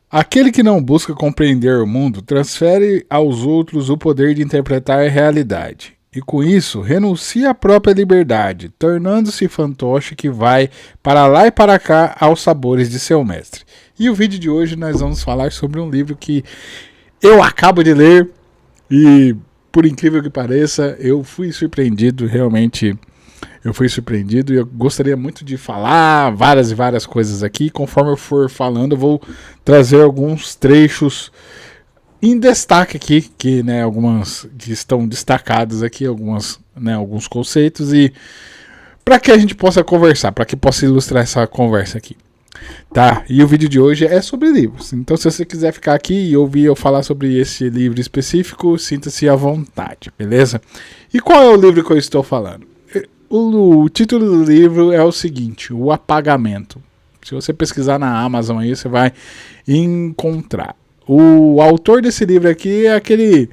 Aquele que não busca compreender o mundo transfere aos outros o poder de interpretar a realidade. E com isso, renuncia à própria liberdade, tornando-se fantoche que vai para lá e para cá aos sabores de seu mestre. E o vídeo de hoje nós vamos falar sobre um livro que eu acabo de ler e, por incrível que pareça, eu fui surpreendido, realmente. Eu fui surpreendido e eu gostaria muito de falar várias e várias coisas aqui. Conforme eu for falando, eu vou trazer alguns trechos em destaque aqui, que, né, algumas que estão destacados aqui, alguns conceitos, e para que a gente possa conversar, para que possa ilustrar essa conversa aqui. Tá, e o vídeo de hoje é sobre livros. Então, se você quiser ficar aqui e ouvir eu falar sobre esse livro específico, sinta-se à vontade, beleza? E qual é o livro que eu estou falando? O título do livro é o seguinte: O Apagamento. Se você pesquisar na Amazon aí, você vai encontrar. O autor desse livro aqui é aquele...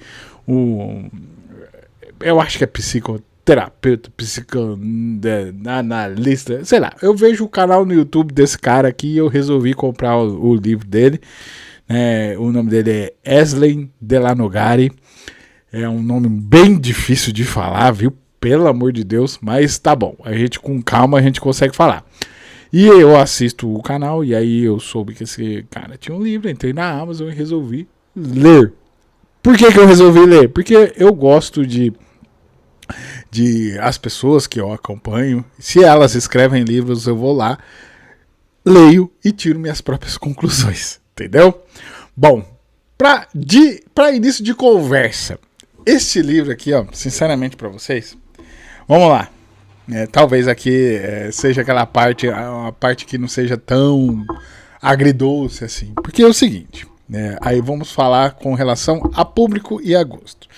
eu acho que é psicoterapeuta, psicanalista, sei lá. Eu vejo o canal no YouTube desse cara aqui e eu resolvi comprar o livro dele. O nome dele é Eslen Delanogari. É um nome bem difícil de falar, viu? Pelo amor de Deus, mas tá bom. A gente com calma a gente consegue falar. E eu assisto o canal e aí eu soube que esse cara tinha um livro, entrei na Amazon e resolvi ler. Por que eu resolvi ler? Porque eu gosto de as pessoas que eu acompanho, se elas escrevem livros, eu vou lá, leio e tiro minhas próprias conclusões, entendeu? Bom, para início de conversa, este livro aqui, ó, sinceramente para vocês, vamos lá. Talvez aqui seja aquela parte, uma parte que não seja tão agridoce assim. Porque é o seguinte, aí vamos falar com relação a público e a gosto.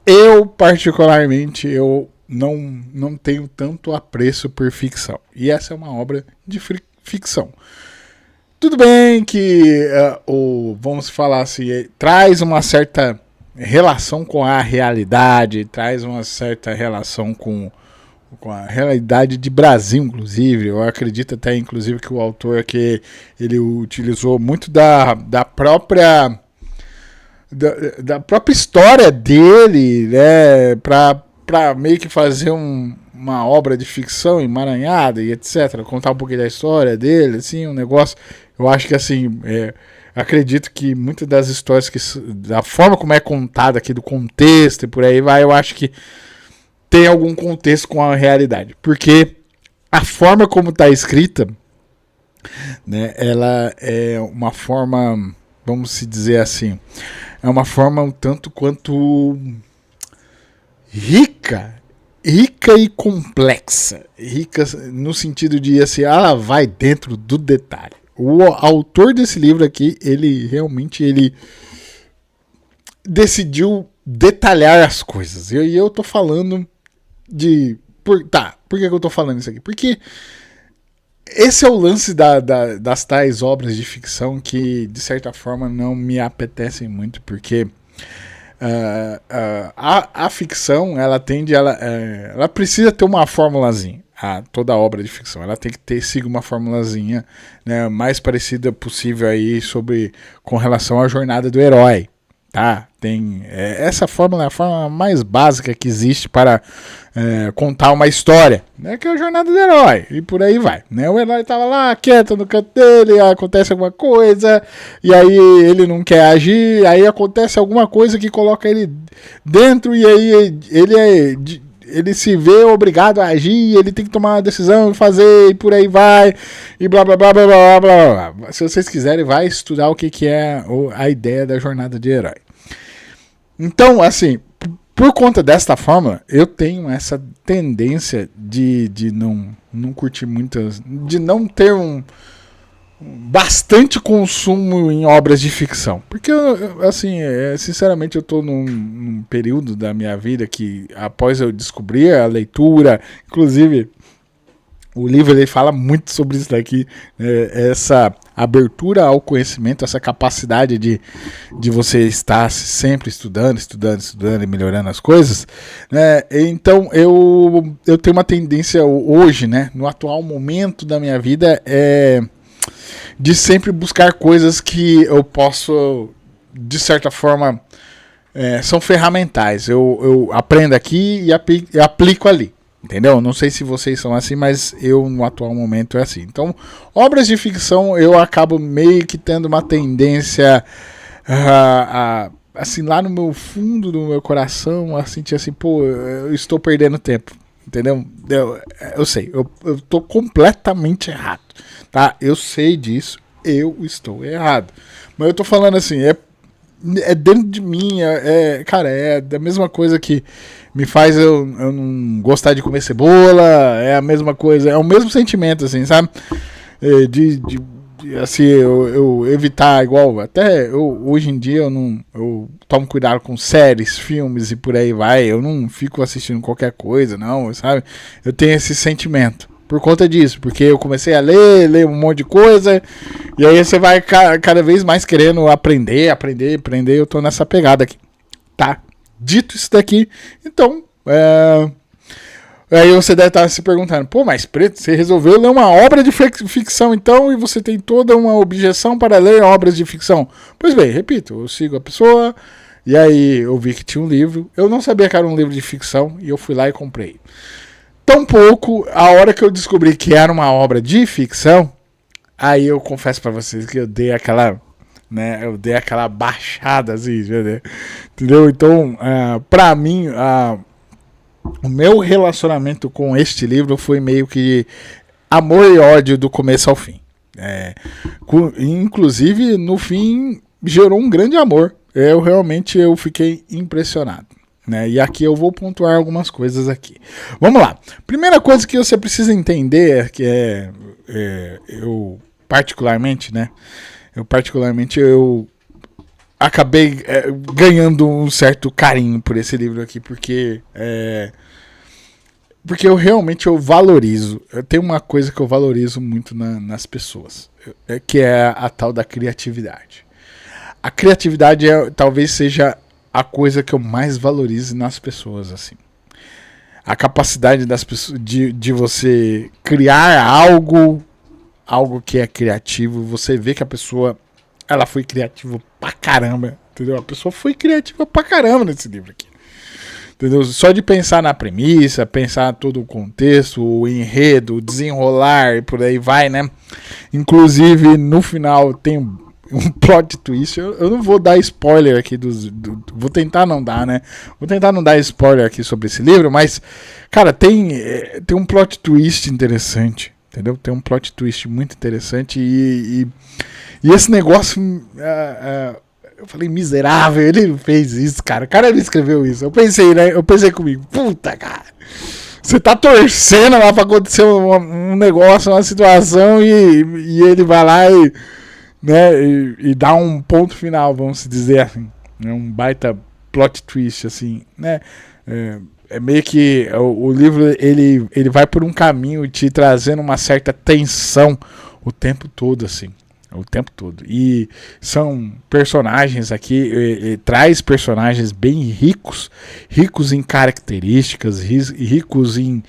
Eu, particularmente, eu não tenho tanto apreço por ficção. E essa é uma obra de ficção. Tudo bem que, vamos falar assim, traz uma certa relação com a realidade, traz uma certa relação com a realidade de Brasil, inclusive. Eu acredito até, inclusive, que o autor aqui, ele utilizou muito da própria história dele, né, para meio que fazer uma obra de ficção emaranhada e etc. Contar um pouquinho da história dele, assim, um negócio. Eu acho que, assim, acredito que muitas das histórias, da forma como é contada aqui, do contexto e por aí vai, eu acho que tem algum contexto com a realidade. Porque a forma como está escrita, né, ela é uma forma, vamos se dizer assim, é uma forma um tanto quanto rica e complexa. Rica no sentido de, assim, ela vai dentro do detalhe. O autor desse livro aqui, ele realmente decidiu detalhar as coisas. E eu tô falando por que eu tô falando isso aqui? Porque esse é o lance das tais obras de ficção que, de certa forma, não me apetecem muito, porque a ficção, ela precisa ter uma formulazinha. Toda obra de ficção, ela tem que siga uma formulazinha, né, mais parecida possível aí com relação à jornada do herói, tá? Tem essa fórmula é a forma mais básica que existe para contar uma história, né, que é a jornada do herói, e por aí vai, né? O herói tava lá quieto no canto dele, acontece alguma coisa, e aí ele não quer agir, aí acontece alguma coisa que coloca ele dentro, e aí ele se vê obrigado a agir, ele tem que tomar uma decisão e fazer, e por aí vai, e blá blá blá blá blá blá blá. Se vocês quiserem, vai estudar o que é a ideia da jornada de herói. Então, assim, por conta desta forma, eu tenho essa tendência de não curtir muitas, de não ter bastante consumo em obras de ficção. Porque, assim, sinceramente, eu estou num período da minha vida que, após eu descobrir a leitura, inclusive, o livro ele fala muito sobre isso daqui, essa abertura ao conhecimento, essa capacidade de você estar sempre estudando e melhorando as coisas, né? Então, eu tenho uma tendência hoje, né, no atual momento da minha vida, de sempre buscar coisas que eu posso, de certa forma, são ferramentais. Eu aprendo aqui e aplico ali. Entendeu? Não sei se vocês são assim, mas eu no atual momento é assim. Então, obras de ficção eu acabo meio que tendo uma tendência assim, lá no meu fundo do meu coração, a sentir assim, pô, eu estou perdendo tempo. Entendeu? Eu sei, eu tô completamente errado. Tá? Eu sei disso, eu estou errado. Mas eu tô falando assim, é dentro de mim, cara, é a mesma coisa que me faz eu não gostar de comer cebola, é a mesma coisa, é o mesmo sentimento, assim, sabe? Assim, eu evitar, igual, até hoje em dia eu tomo cuidado com séries, filmes e por aí vai, eu não fico assistindo qualquer coisa, não, sabe? Eu tenho esse sentimento. Por conta disso, porque eu comecei a ler um monte de coisa, e aí você vai cada vez mais querendo aprender, eu tô nessa pegada aqui, tá? Dito isso daqui, então, aí você deve estar se perguntando, pô, mas Preto, você resolveu ler uma obra de ficção então, e você tem toda uma objeção para ler obras de ficção? Pois bem, repito, eu sigo a pessoa, e aí eu vi que tinha um livro, eu não sabia que era um livro de ficção, e eu fui lá e comprei. Tampouco, a hora que eu descobri que era uma obra de ficção, aí eu confesso pra vocês que eu dei aquela, né, baixada assim, entendeu? Então, pra mim, o meu relacionamento com este livro foi meio que amor e ódio do começo ao fim. Inclusive, no fim, gerou um grande amor. Eu fiquei impressionado. Né? E aqui eu vou pontuar algumas coisas aqui. Vamos lá. Primeira coisa que você precisa entender é que eu particularmente eu acabei ganhando um certo carinho por esse livro aqui, porque eu realmente valorizo. Eu tenho uma coisa que eu valorizo muito nas pessoas, que é a tal da criatividade. A criatividade talvez seja a coisa que eu mais valorizo nas pessoas, assim. A capacidade das pessoas de você criar algo que é criativo, você vê que a pessoa, ela foi criativa pra caramba, entendeu? A pessoa foi criativa pra caramba nesse livro aqui. Entendeu? Só de pensar na premissa, pensar todo o contexto, o enredo, o desenrolar e por aí vai, né? Inclusive, no final tem um plot twist. Eu não vou dar spoiler aqui vou tentar não dar, né? Vou tentar não dar spoiler aqui sobre esse livro, mas, cara, tem um plot twist interessante, entendeu? Tem um plot twist muito interessante e esse negócio, eu falei, miserável, ele fez isso, cara. O cara não escreveu isso. Eu pensei comigo, puta, cara. Você tá torcendo lá pra acontecer um negócio, uma situação e ele vai lá e dá um ponto final, vamos dizer assim, um baita plot twist, assim, né? É meio que o livro ele vai por um caminho te trazendo uma certa tensão o tempo todo, assim, o tempo todo. E são personagens aqui, traz personagens bem ricos em características, ricos em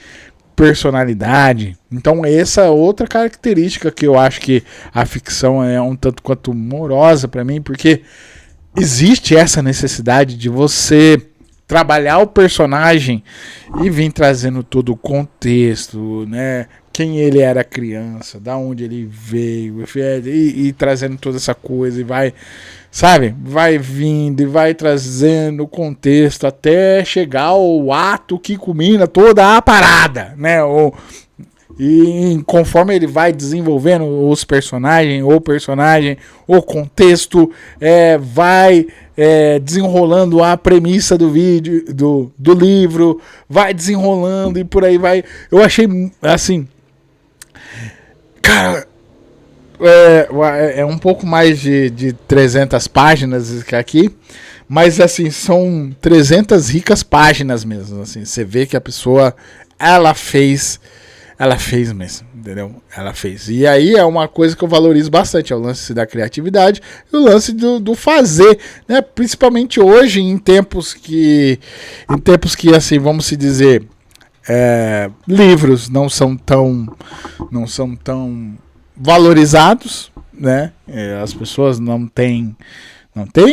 personalidade. Então essa é outra característica que eu acho que a ficção é um tanto quanto morosa para mim, porque existe essa necessidade de você trabalhar o personagem e vir trazendo todo o contexto, né? Quem ele era criança, da onde ele veio, e trazendo toda essa coisa, e vai, sabe, vai vindo e vai trazendo o contexto até chegar ao ato que culmina toda a parada, né? E conforme ele vai desenvolvendo os personagens, o contexto, vai desenrolando a premissa do vídeo, do livro, vai desenrolando e por aí vai. Eu achei assim, cara, é um pouco mais de 300 páginas aqui, mas assim, são 300 ricas páginas mesmo, assim, você vê que a pessoa, ela fez mesmo, entendeu? Ela fez. E aí é uma coisa que eu valorizo bastante, é o lance da criatividade e o lance do fazer, né? Principalmente hoje, em tempos que assim, vamos se dizer, livros não são tão valorizados, né? As pessoas não têm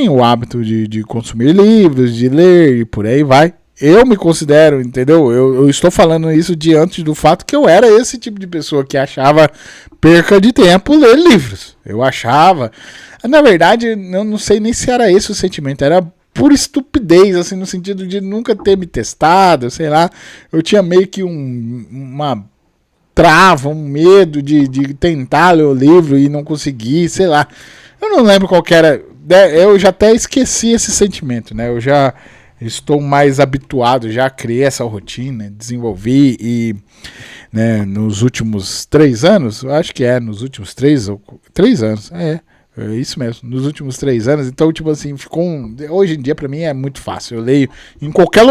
o hábito de consumir livros, de ler e por aí vai. Eu me considero, entendeu? Eu estou falando isso diante do fato que eu era esse tipo de pessoa que achava perca de tempo ler livros. Eu achava. Na verdade, eu não sei nem se era esse o sentimento. Era pura estupidez, assim, no sentido de nunca ter me testado, sei lá. Eu tinha meio que uma trava, um medo de tentar ler o livro e não conseguir, sei lá. Eu não lembro qual que era. Eu já até esqueci esse sentimento, né? Eu já estou mais habituado, já criei essa rotina, desenvolvi e, né, nos últimos 3 anos, acho que nos últimos 3 anos, é isso mesmo, nos últimos 3 anos, então, tipo assim, hoje em dia pra mim é muito fácil, eu leio em qualquer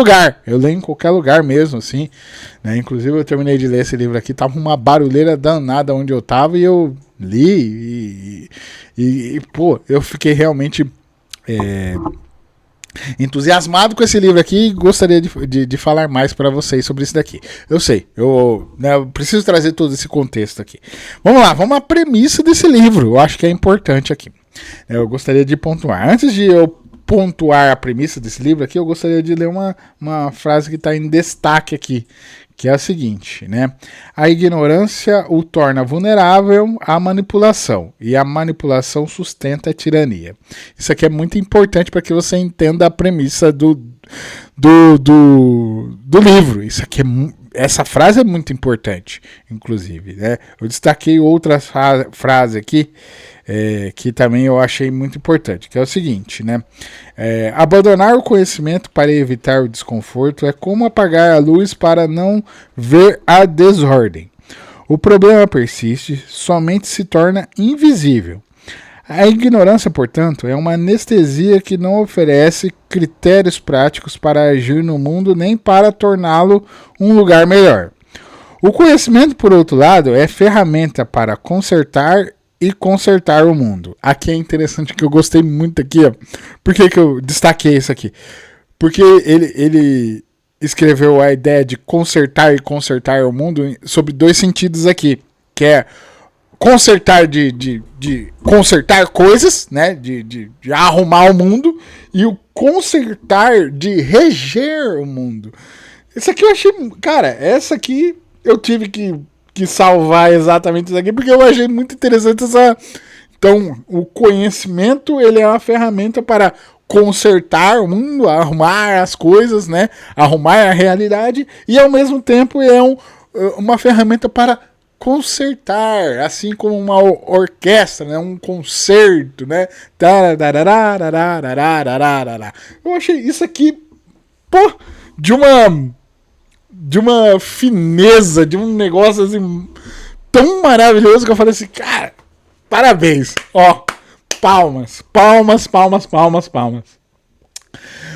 lugar mesmo, assim, né, inclusive eu terminei de ler esse livro aqui, tava uma barulheira danada onde eu tava e eu li e pô, eu fiquei realmente entusiasmado com esse livro aqui e gostaria de falar mais para vocês sobre isso daqui. Eu sei, eu preciso trazer todo esse contexto aqui. Vamos lá, vamos à premissa desse livro, eu acho que é importante aqui. Eu gostaria de pontuar. Antes de eu pontuar a premissa desse livro aqui, eu gostaria de ler uma frase que está em destaque aqui, que é a seguinte, né? A ignorância o torna vulnerável à manipulação, e a manipulação sustenta a tirania. Isso aqui é muito importante para que você entenda a premissa do livro. Essa frase é muito importante, inclusive, né? Eu destaquei outra frase aqui, que também eu achei muito importante, que é o seguinte, né? Abandonar o conhecimento para evitar o desconforto é como apagar a luz para não ver a desordem. O problema persiste, somente se torna invisível. A ignorância, portanto, é uma anestesia que não oferece critérios práticos para agir no mundo nem para torná-lo um lugar melhor. O conhecimento, por outro lado, é ferramenta para consertar e consertar o mundo. Aqui é interessante que eu gostei muito aqui, ó. Por que eu destaquei isso aqui? Porque ele escreveu a ideia de consertar e consertar o mundo sobre 2 sentidos aqui, que é consertar de consertar coisas, né, de arrumar o mundo, e o consertar de reger o mundo. Isso aqui eu achei, cara, essa aqui eu tive que salvar exatamente isso aqui, porque eu achei muito interessante essa. Então, o conhecimento, ele é uma ferramenta para consertar o mundo, arrumar as coisas, né? Arrumar a realidade, e ao mesmo tempo é uma ferramenta para consertar, assim como uma orquestra, né? Um concerto, né? Eu achei isso aqui, pô, de uma fineza, de um negócio assim tão maravilhoso que eu falei assim, cara, parabéns, ó, palmas.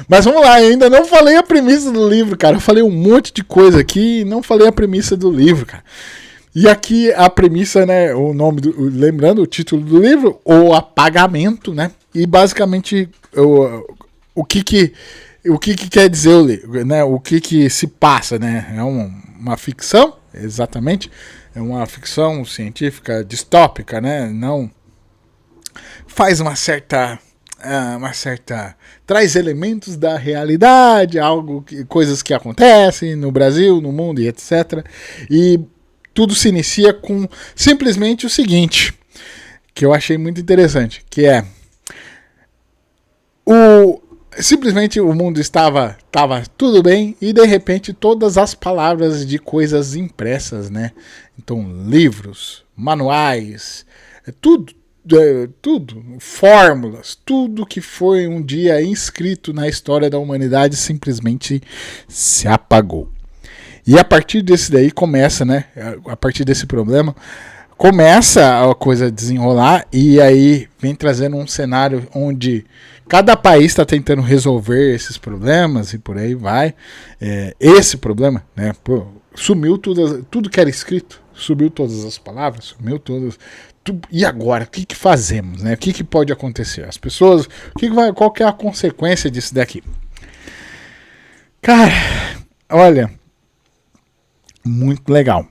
Mas vamos lá, ainda não falei a premissa do livro, cara. Eu falei um monte de coisa aqui e não falei a premissa do livro, cara. E aqui a premissa, né, lembrando o título do livro, O Apagamento, né? E basicamente o que quer dizer o livro, né? O que se passa, né? É uma ficção, exatamente. É uma ficção científica distópica, né? Não faz uma certa traz elementos da realidade, coisas que acontecem no Brasil, no mundo e etc. E tudo se inicia com simplesmente o seguinte, que eu achei muito interessante, que é simplesmente o mundo estava tudo bem e de repente todas as palavras de coisas impressas, né? Então, livros, manuais, tudo, fórmulas, tudo que foi um dia inscrito na história da humanidade simplesmente se apagou. E a partir desse daí começa, né? A partir desse problema, começa a coisa a desenrolar e aí vem trazendo um cenário onde cada país está tentando resolver esses problemas e por aí vai. Esse problema, né? Sumiu tudo que era escrito, sumiu todas as palavras, sumiu todas. E agora, o que fazemos, né? O que pode acontecer? As pessoas, qual que é a consequência disso daqui? Cara, olha, muito legal.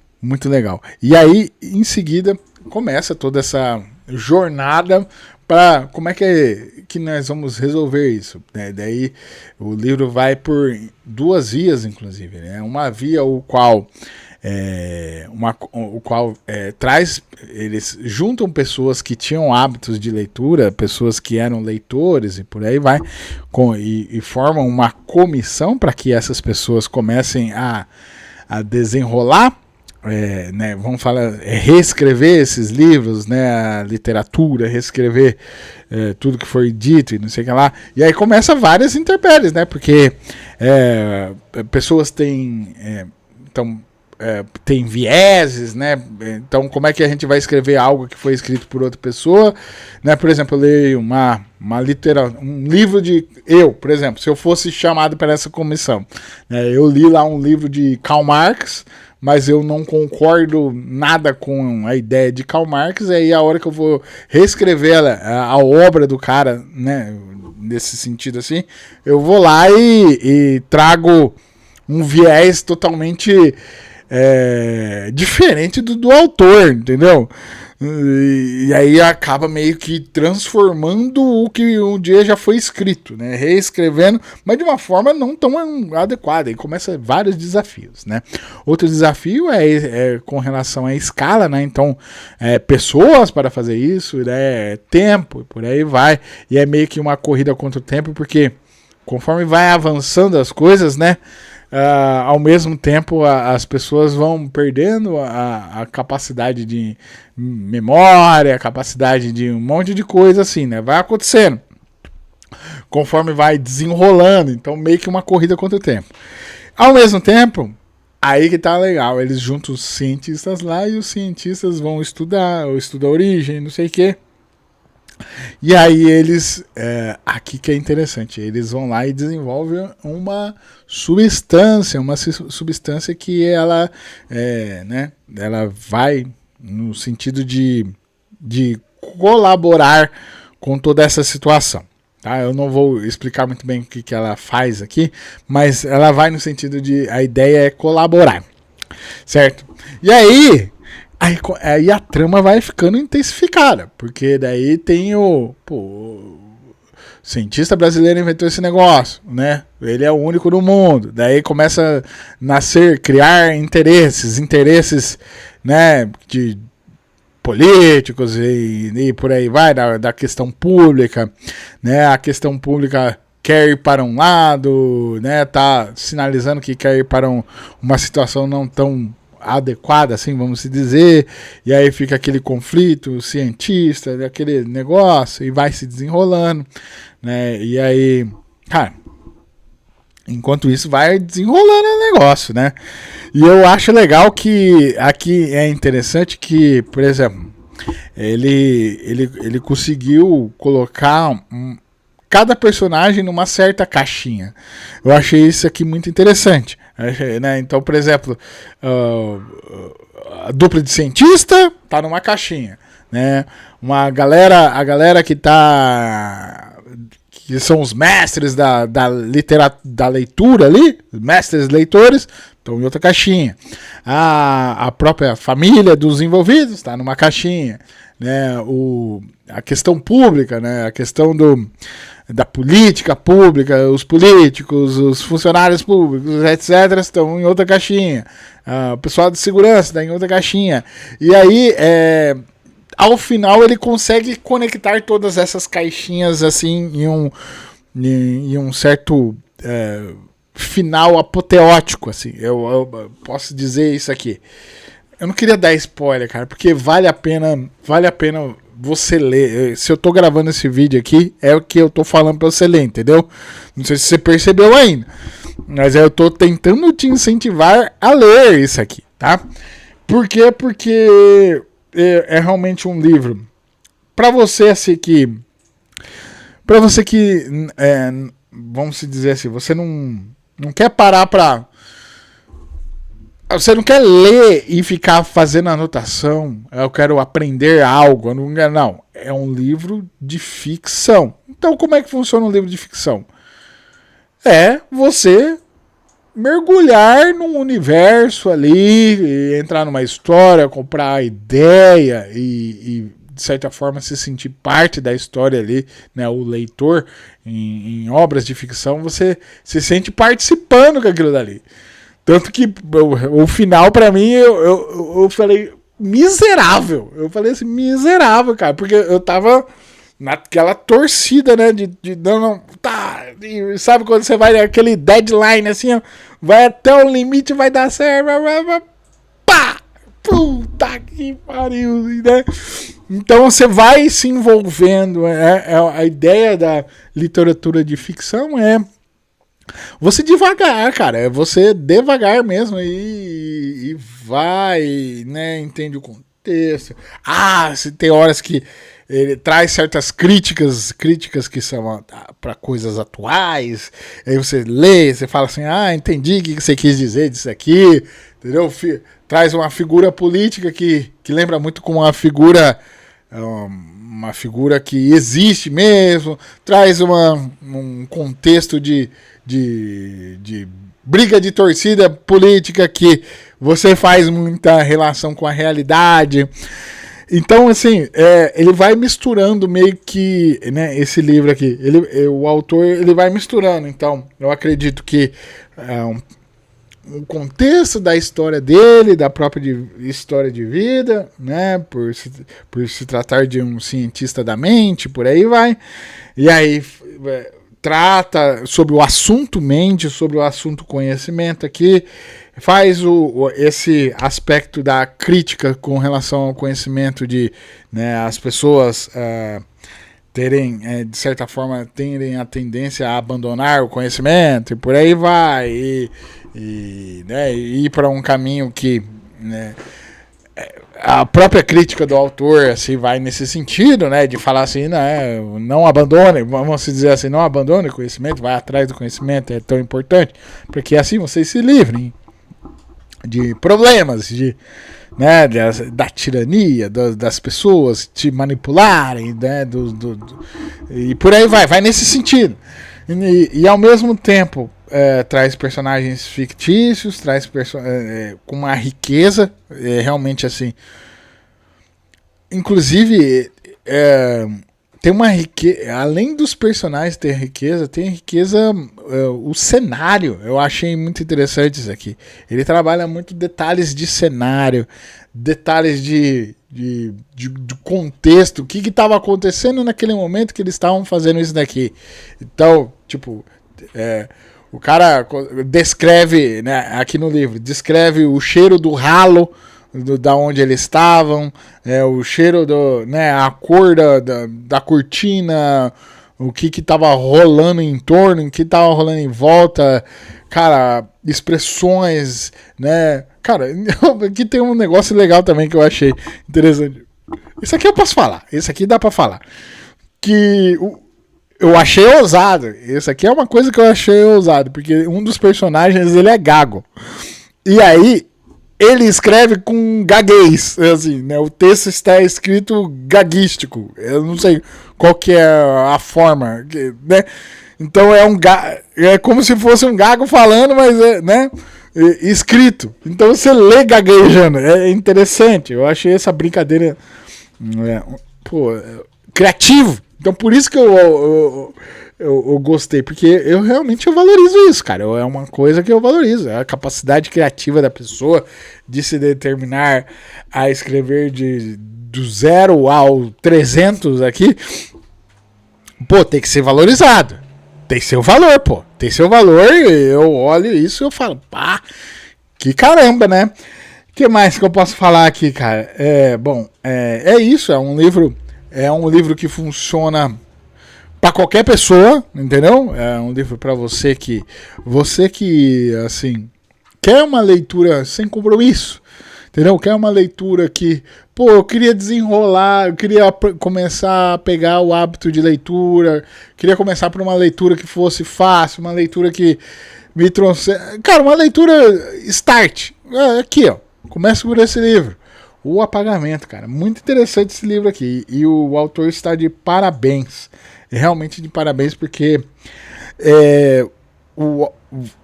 E aí, em seguida, começa toda essa jornada para como é que nós vamos resolver isso, né? Daí o livro vai por duas vias, inclusive, né? Uma via o qual traz, eles juntam pessoas que tinham hábitos de leitura, pessoas que eram leitores e por aí vai, e formam uma comissão para que essas pessoas comecem a desenrolar, né, vamos falar, reescrever esses livros, né, a literatura, reescrever tudo que foi dito e não sei o que lá. E aí começa várias intempéries, né, porque pessoas têm tem vieses, né? Então, como é que a gente vai escrever algo que foi escrito por outra pessoa, né? Por exemplo, eu leio um livro de por exemplo, se eu fosse chamado para essa comissão, né? Eu li lá um livro de Karl Marx, mas eu não concordo nada com a ideia de Karl Marx, aí a hora que eu vou reescrever a obra do cara, né? Nesse sentido assim, eu vou lá e trago um viés totalmente diferente do autor, entendeu? E aí acaba meio que transformando o que um dia já foi escrito, né? Reescrevendo, mas de uma forma não tão adequada. E começa vários desafios, né? Outro desafio é com relação à escala, né? Então, pessoas para fazer isso, né? Tempo, por aí vai. E é meio que uma corrida contra o tempo, porque conforme vai avançando as coisas, né? Ao mesmo tempo as pessoas vão perdendo a capacidade de memória, a capacidade de um monte de coisa assim, né? Vai acontecendo conforme vai desenrolando, então meio que uma corrida contra o tempo. Ao mesmo tempo, aí que tá legal, eles juntam os cientistas lá e os cientistas vão estudar a origem, não sei o que. E aí eles, aqui que é interessante, eles vão lá e desenvolvem uma substância que ela, né, ela vai no sentido de colaborar com toda essa situação. Tá? Eu não vou explicar muito bem o que ela faz aqui, mas ela vai no sentido de, a ideia é colaborar, certo? E aí a trama vai ficando intensificada, porque daí tem o cientista brasileiro inventou esse negócio, né? Ele é o único no mundo. Daí começa a criar interesses, né, de políticos e por aí vai, da questão pública, né? A questão pública quer ir para um lado, né? Tá sinalizando que quer ir para uma situação não tão adequada, assim, vamos se dizer, e aí fica aquele conflito cientista, aquele negócio, e vai se desenrolando, né, e aí, cara, enquanto isso vai desenrolando o negócio, né, e eu acho legal que aqui é interessante que, por exemplo, ele conseguiu colocar cada personagem numa certa caixinha. Eu achei isso aqui muito interessante, né? Então, por exemplo, a dupla de cientista tá numa caixinha, né? A galera que são os mestres da leitura ali, mestres leitores, estão em outra caixinha. A própria família dos envolvidos está numa caixinha, né? A questão pública, né? A questão da política pública, os políticos, os funcionários públicos, etc., estão em outra caixinha. O pessoal de segurança está em outra caixinha. E aí, ao final, ele consegue conectar todas essas caixinhas assim em um certo final apoteótico. Assim. Eu posso dizer isso aqui. Eu não queria dar spoiler, cara, porque vale a pena você ler. Se eu tô gravando esse vídeo aqui, é o que eu tô falando pra você ler, entendeu? Não sei se você percebeu ainda, mas eu tô tentando te incentivar a ler isso aqui, tá? Por quê? Porque é realmente um livro pra você assim que vamos dizer assim, você não quer parar pra... Você não quer ler e ficar fazendo anotação. Eu quero aprender algo. Não. É um livro de ficção. Então, como é que funciona um livro de ficção? É você mergulhar num universo ali, entrar numa história, comprar a ideia e de certa forma, se sentir parte da história ali, né? O leitor em obras de ficção, você se sente participando com aquilo dali. Tanto que o final, pra mim, eu falei, miserável. Eu falei assim, miserável, cara, porque eu tava naquela torcida, né, de não, tá, sabe quando você vai naquele deadline, assim, ó, vai até o limite, vai dar certo, pá, puta que pariu, né? Então você vai se envolvendo, a ideia da literatura de ficção é você devagar, cara, é você devagar mesmo e vai, né, entende o contexto. Se tem horas que ele traz certas críticas que são para coisas atuais, aí você lê, você fala assim, entendi o que você quis dizer disso aqui, entendeu? Traz uma figura política que lembra muito com uma figura que existe mesmo, traz um contexto de briga de torcida política que você faz muita relação com a realidade. Então, assim, ele vai misturando meio que, né, esse livro aqui, o autor ele vai misturando. Então, eu acredito que o contexto da história dele, da própria história de vida, né, por se tratar de um cientista da mente, por aí vai, e aí trata sobre o assunto mente, sobre o assunto conhecimento aqui, faz esse aspecto da crítica com relação ao conhecimento de, né, as pessoas terem, de certa forma, terem a tendência a abandonar o conhecimento e por aí vai, né, ir para um caminho que, né, a própria crítica do autor assim, vai nesse sentido, né, de falar assim, não abandone, vamos dizer assim, não abandone o conhecimento, vai atrás do conhecimento, é tão importante, porque assim vocês se livrem de problemas, né, da tirania, das pessoas te manipularem, né, e por aí vai nesse sentido. E ao mesmo tempo traz personagens fictícios, traz com uma riqueza, realmente assim. Inclusive, tem uma riqueza, além dos personagens ter riqueza, tem riqueza, o cenário. Eu achei muito interessante isso aqui. Ele trabalha muito detalhes de cenário, detalhes de contexto, o que estava acontecendo naquele momento que eles estavam fazendo isso daqui. Então, tipo, o cara descreve, né, aqui no livro, descreve o cheiro do ralo da onde eles estavam, o cheiro né, a cor da cortina, o que estava rolando em torno, o que estava rolando em volta, cara, expressões, né, cara, aqui tem um negócio legal também que eu achei interessante. Isso aqui eu posso falar, isso aqui dá pra falar, que eu achei ousado, isso aqui é uma coisa que eu achei ousado, porque um dos personagens, ele é gago, e aí ele escreve com gaguez, assim, né? O texto está escrito gaguístico. Eu não sei qual que é a forma, né? Então é como se fosse um gago falando, mas né? Escrito. Então você lê gaguejando. É interessante. Eu achei essa brincadeira criativo. Então por isso que eu gostei, porque eu realmente valorizo isso, cara. É uma coisa que eu valorizo. É a capacidade criativa da pessoa de se determinar a escrever do 0 ao 300 aqui. Pô, tem que ser valorizado. Tem seu valor, pô. Tem seu valor e eu olho isso e eu falo, pá, que caramba, né? O que mais que eu posso falar aqui, cara? É isso. É um livro que funciona para qualquer pessoa, entendeu? É um livro para você que assim quer uma leitura sem compromisso, entendeu? Quer uma leitura que, pô, eu queria desenrolar, eu queria começar a pegar o hábito de leitura, queria começar por uma leitura que fosse fácil, uma leitura que me trouxe, cara, uma leitura start. Aqui, ó, começa por esse livro. O Apagamento, cara, muito interessante esse livro aqui, e o autor está de parabéns. Realmente de parabéns, porque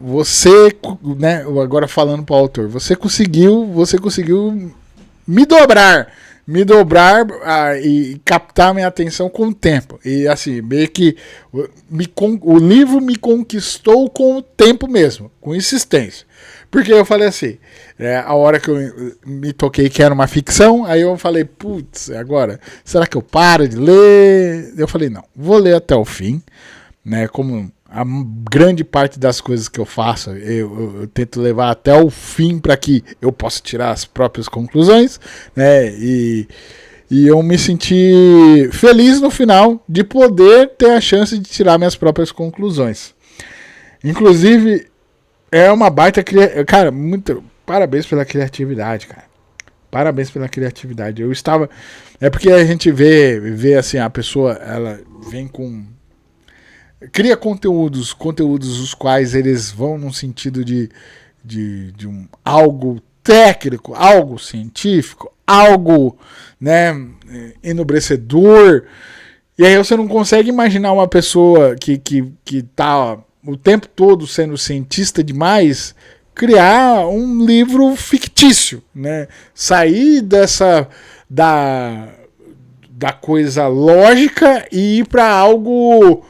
você, né, agora falando para o autor, você conseguiu me dobrar, me dobrar e captar minha atenção com o tempo. E assim, meio que o livro me conquistou com o tempo mesmo, com insistência. Porque eu falei assim, a hora que eu me toquei que era uma ficção, aí eu falei, putz, agora, será que eu paro de ler? Eu falei, não, vou ler até o fim, né, como a grande parte das coisas que eu faço, eu tento levar até o fim para que eu possa tirar as próprias conclusões, né, e eu me senti feliz no final de poder ter a chance de tirar minhas próprias conclusões. Inclusive, é uma baita... Cara, muito... Parabéns pela criatividade, cara. Parabéns pela criatividade. Eu estava... É porque a gente vê assim, a pessoa, ela vem com... Cria conteúdos os quais eles vão num sentido de algo técnico, algo científico, algo, né, enobrecedor. E aí você não consegue imaginar uma pessoa que tá o tempo todo sendo cientista demais, criar um livro fictício, né? Sair da coisa lógica e ir para algo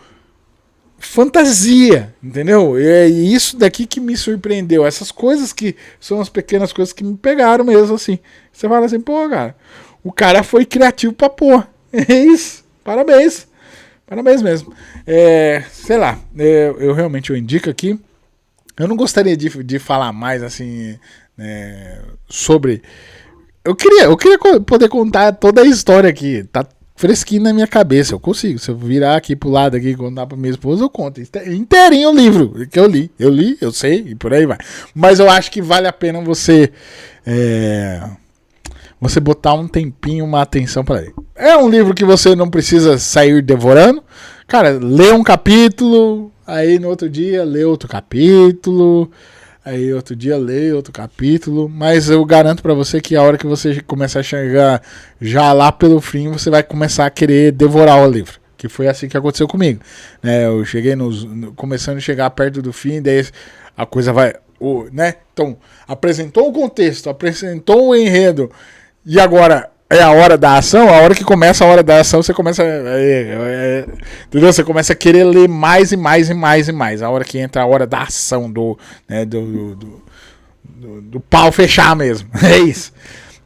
fantasia, entendeu? É isso daqui que me surpreendeu. Essas coisas que são as pequenas coisas que me pegaram mesmo, assim. Você fala assim, pô, cara, o cara foi criativo pra porra. É isso. Parabéns. Parabéns mesmo. Sei lá, eu realmente indico aqui. Eu não gostaria de falar mais assim sobre. Eu queria poder contar toda a história aqui. Tá fresquinho na minha cabeça. Eu consigo. Se eu virar aqui pro lado aqui e contar pra minha esposa, eu conto. Inteirinho o livro que eu li. Eu sei, e por aí vai. Mas eu acho que vale a pena você botar um tempinho, uma atenção para ele. É um livro que você não precisa sair devorando. Cara, lê um capítulo, aí no outro dia lê outro capítulo, aí outro dia lê outro capítulo, mas eu garanto para você que a hora que você começar a chegar já lá pelo fim, você vai começar a querer devorar o livro. Que foi assim que aconteceu comigo. Eu cheguei começando a chegar perto do fim, daí a coisa vai... né? Então, apresentou o contexto, apresentou o enredo, e agora é a hora da ação. A hora que começa a hora da ação, você começa entendeu? Você começa a querer ler mais e mais e mais e mais. A hora que entra a hora da ação, do pau fechar mesmo. É isso,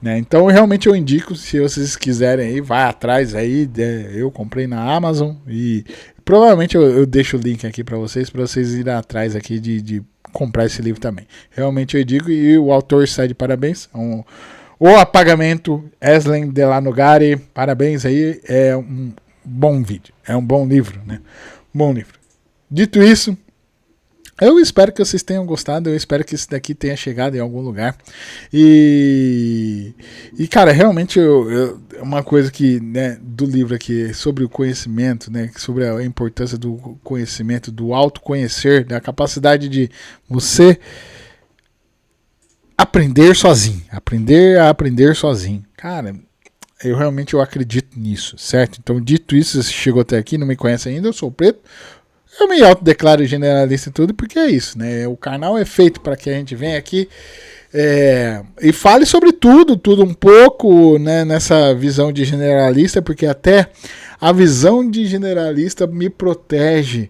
né? Então realmente eu indico, se vocês quiserem aí, vai atrás aí. Eu comprei na Amazon e provavelmente eu deixo o link aqui para vocês irem atrás aqui de comprar esse livro também. Realmente eu indico, e o autor está de parabéns. O Apagamento, Eslen Delanogari, parabéns aí, é um bom vídeo, é um bom livro, né? Bom livro. Dito isso, eu espero que vocês tenham gostado, eu espero que isso daqui tenha chegado em algum lugar. E cara, realmente uma coisa que, né, do livro aqui, sobre o conhecimento, né, sobre a importância do conhecimento, do autoconhecer, da capacidade de você aprender a aprender sozinho. Cara, eu acredito nisso, certo? Então, dito isso, se chegou até aqui, não me conhece ainda, eu sou o Preto. Eu me autodeclaro generalista e tudo, porque é isso, né? O canal é feito para que a gente venha aqui e fale sobre tudo um pouco, né, nessa visão de generalista, porque até a visão de generalista me protege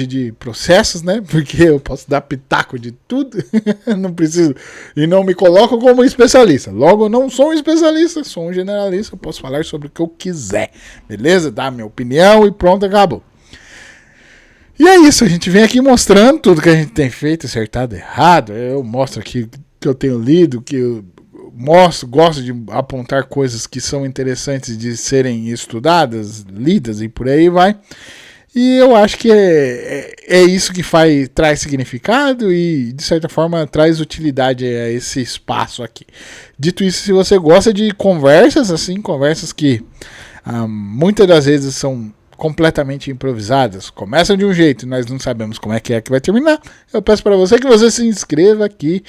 de processos, né? Porque eu posso dar pitaco de tudo, não preciso, e não me coloco como especialista. Logo, eu não sou um especialista, sou um generalista, eu posso falar sobre o que eu quiser, beleza? Dar minha opinião e pronto, acabou. E é isso, a gente vem aqui mostrando tudo que a gente tem feito, acertado, errado. Eu mostro aqui que eu tenho lido, que eu gosto de apontar coisas que são interessantes de serem estudadas, lidas e por aí vai. E eu acho que é isso que traz significado e, de certa forma, traz utilidade a esse espaço aqui. Dito isso, se você gosta de conversas, assim, conversas que muitas das vezes são completamente improvisadas, começam de um jeito e nós não sabemos como é que vai terminar, eu peço para você que você se inscreva aqui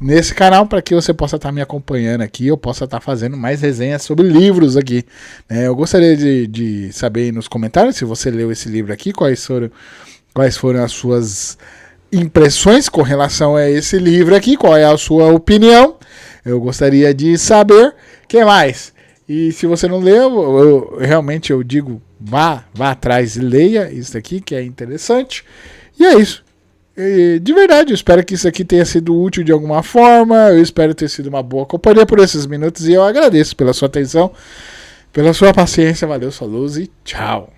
nesse canal para que você possa estar me acompanhando aqui, eu possa estar fazendo mais resenhas sobre livros aqui, né? Eu gostaria de saber aí nos comentários se você leu esse livro aqui, quais foram as suas impressões com relação a esse livro aqui, qual é a sua opinião. Eu gostaria de saber. que mais? E se você não leu, realmente eu digo, vá atrás e leia isso aqui, que é interessante. E é isso. E, de verdade, eu espero que isso aqui tenha sido útil de alguma forma. Eu espero ter sido uma boa companhia por esses minutos. E eu agradeço pela sua atenção, pela sua paciência. Valeu, sua luz e tchau.